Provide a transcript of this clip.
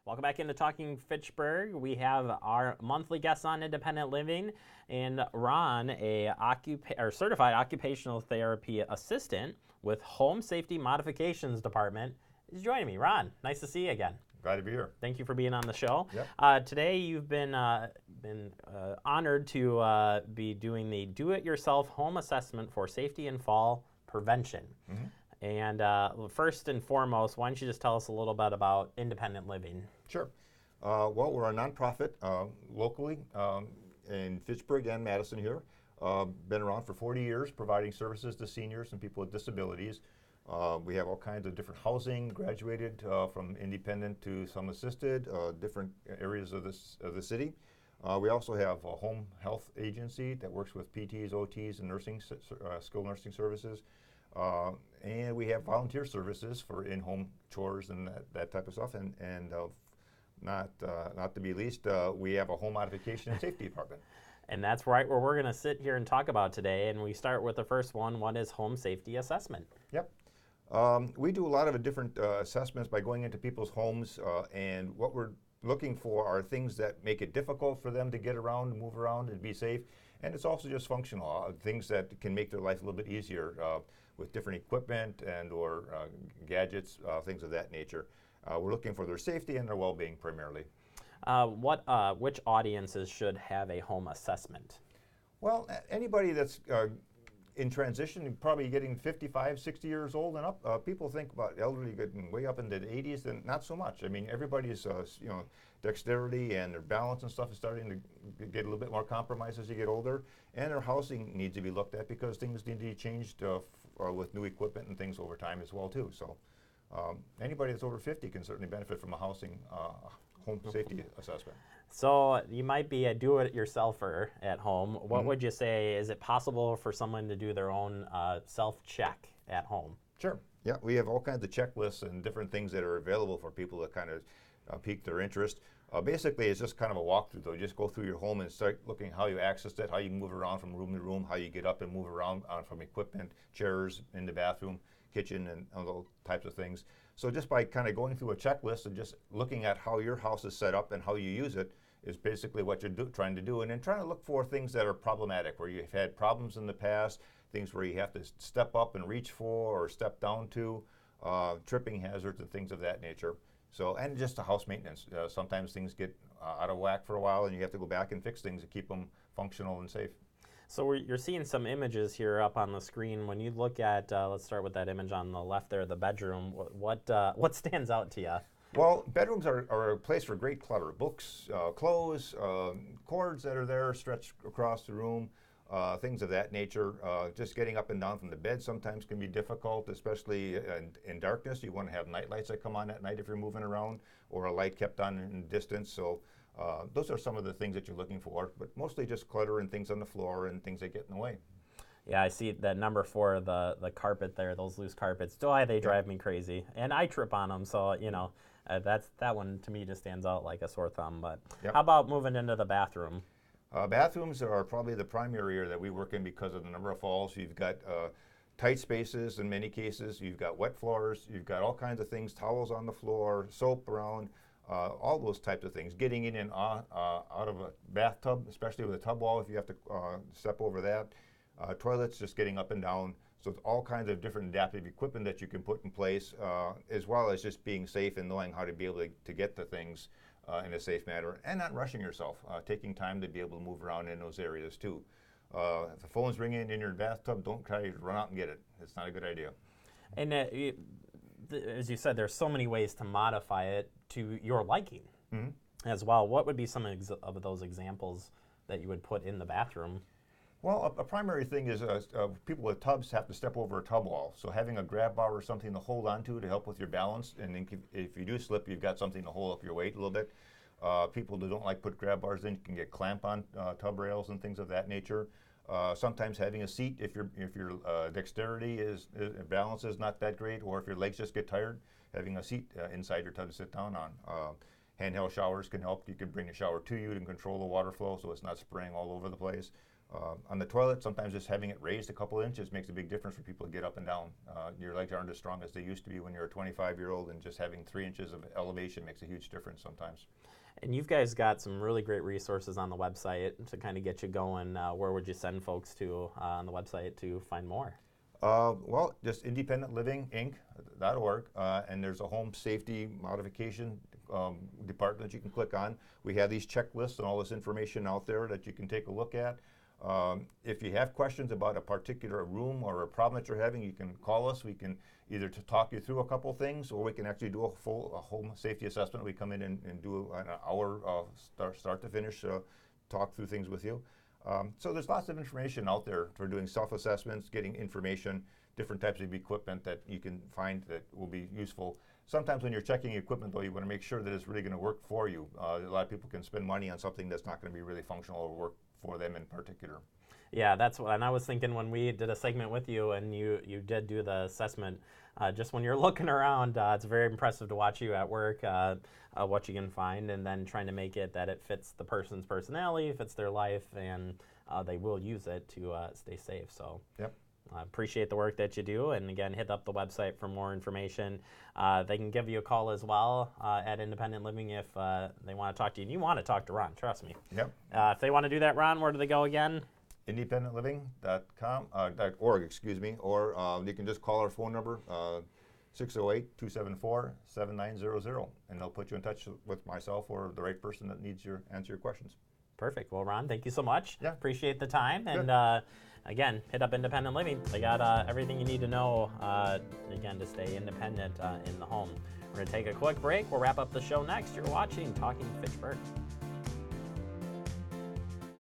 Welcome back into Talking Fitchburg. We have our monthly guest on independent living, and Ron, a certified occupational therapy assistant with Home Safety Modifications Department, is joining me. Ron, nice to see you again. Glad to be here. Thank you for being on the show. Yep. Today you've been honored to be doing the do-it-yourself home assessment for safety and fall prevention. Mm-hmm. And first and foremost, why don't you just tell us a little bit about independent living? Sure. Well, we're a nonprofit locally in Fitchburg and Madison here. Been around for 40 years providing services to seniors and people with disabilities. We have all kinds of different housing, graduated from independent to some assisted, different areas of the city. We also have a home health agency that works with PTs, OTs, and nursing, skilled nursing services. And we have volunteer services for in-home chores and that type of stuff. And not to be least, we have a home modification and safety department. And that's right where we're going to sit here and talk about today. And we start with the first one. What is home safety assessment? Yep. We do a lot of different assessments by going into people's homes, and what we're looking for are things that make it difficult for them to get around, move around, and be safe. And it's also just functional, things that can make their life a little bit easier with different equipment and or gadgets, things of that nature. We're looking for their safety and their well-being primarily. Which audiences should have a home assessment? Well, anybody that's in transition, probably getting 55, 60 years old and up. People think about elderly getting way up into the 80s, and not so much. I mean, everybody's dexterity and their balance and stuff is starting to get a little bit more compromised as you get older, and their housing needs to be looked at because things need to be changed with new equipment and things over time as well too. So anybody that's over 50 can certainly benefit from a housing home safety assessment. So you might be a do-it-yourselfer at home. What would you say, is it possible for someone to do their own self-check at home? Sure. Yeah, we have all kinds of checklists and different things that are available for people to kind of pique their interest. Basically, it's just kind of a walkthrough, though. You just go through your home and start looking how you access it, how you move around from room to room, how you get up and move around from equipment, chairs, in the bathroom, kitchen, and all those types of things. So just by kind of going through a checklist and just looking at how your house is set up and how you use it is basically what you're trying to do. And then trying to look for things that are problematic, where you've had problems in the past, things where you have to step up and reach for or step down to, tripping hazards and things of that nature. So, and just the house maintenance. Sometimes things get out of whack for a while and you have to go back and fix things to keep them functional and safe. So you're seeing some images here up on the screen. When you look at, let's start with that image on the left there, the bedroom, what stands out to you? Well, bedrooms are a place for great clutter. Books, clothes, cords that are there stretched across the room, things of that nature. Just getting up and down from the bed sometimes can be difficult, especially in darkness. You want to have night lights that come on at night if you're moving around, or a light kept on in distance. So those are some of the things that you're looking for, but mostly just clutter and things on the floor and things that get in the way. Yeah, I see that number 4, the carpet there, those loose carpets. They drive me crazy, and I trip on them. So that one to me just stands out like a sore thumb. But How about moving into the bathroom? Bathrooms are probably the primary area that we work in because of the number of falls. You've got tight spaces in many cases. You've got wet floors. You've got all kinds of things, towels on the floor, soap around. All those types of things. Getting in and out of a bathtub, especially with a tub wall, if you have to step over that. Toilets, just getting up and down. So it's all kinds of different adaptive equipment that you can put in place, as well as just being safe and knowing how to be able to get the things in a safe manner, and not rushing yourself, taking time to be able to move around in those areas too. If the phone's ringing in your bathtub, don't try to run out and get it. It's not a good idea. And as you said, there's so many ways to modify it to your liking as well. What would be some of those examples that you would put in the bathroom? Well, a primary thing is people with tubs have to step over a tub wall. So having a grab bar or something to hold onto to help with your balance, and then if you do slip, you've got something to hold up your weight a little bit. People who don't like put grab bars in can get clamp on tub rails and things of that nature. Sometimes having a seat, if your dexterity balance is not that great, or if your legs just get tired, having a seat inside your tub to sit down on. Handheld showers can help. You can bring a shower to you and control the water flow so it's not spraying all over the place. On the toilet, sometimes just having it raised a couple inches makes a big difference for people to get up and down. Your legs aren't as strong as they used to be when you're a 25-year-old, and just having 3 inches of elevation makes a huge difference sometimes. And you've guys got some really great resources on the website to kind of get you going. Where would you send folks to on the website to find more? Well, just independentliving.org, and there's a home safety modification department you can click on. We have these checklists and all this information out there that you can take a look at. If you have questions about a particular room or a problem that you're having, you can call us. We can either to talk you through a couple things, or we can actually do a full home safety assessment. We come in and do an hour start to finish, talk through things with you. So there's lots of information out there for doing self-assessments, getting information, different types of equipment that you can find that will be useful. Sometimes when you're checking equipment, though, you want to make sure that it's really going to work for you. A lot of people can spend money on something that's not going to be really functional or work for them in particular. Yeah, that's what, and I was thinking when we did a segment with you and you did do the assessment, just when you're looking around, it's very impressive to watch you at work, what you can find, and then trying to make it that it fits the person's personality, fits their life, and they will use it to stay safe. So yep. I appreciate the work that you do, and again, hit up the website for more information. They can give you a call as well at Independent Living if they want to talk to you. And you want to talk to Ron, trust me. Yep. If they want to do that, Ron, where do they go again? independentliving.org, excuse me, or you can just call our phone number, 608-274-7900, and they'll put you in touch with myself or the right person that needs your answer your questions. Perfect. Well, Ron, thank you so much. Yeah. Appreciate the time. Good. And again, hit up Independent Living. They got everything you need to know, again, to stay independent in the home. We're going to take a quick break. We'll wrap up the show next. You're watching Talking Fitchburg.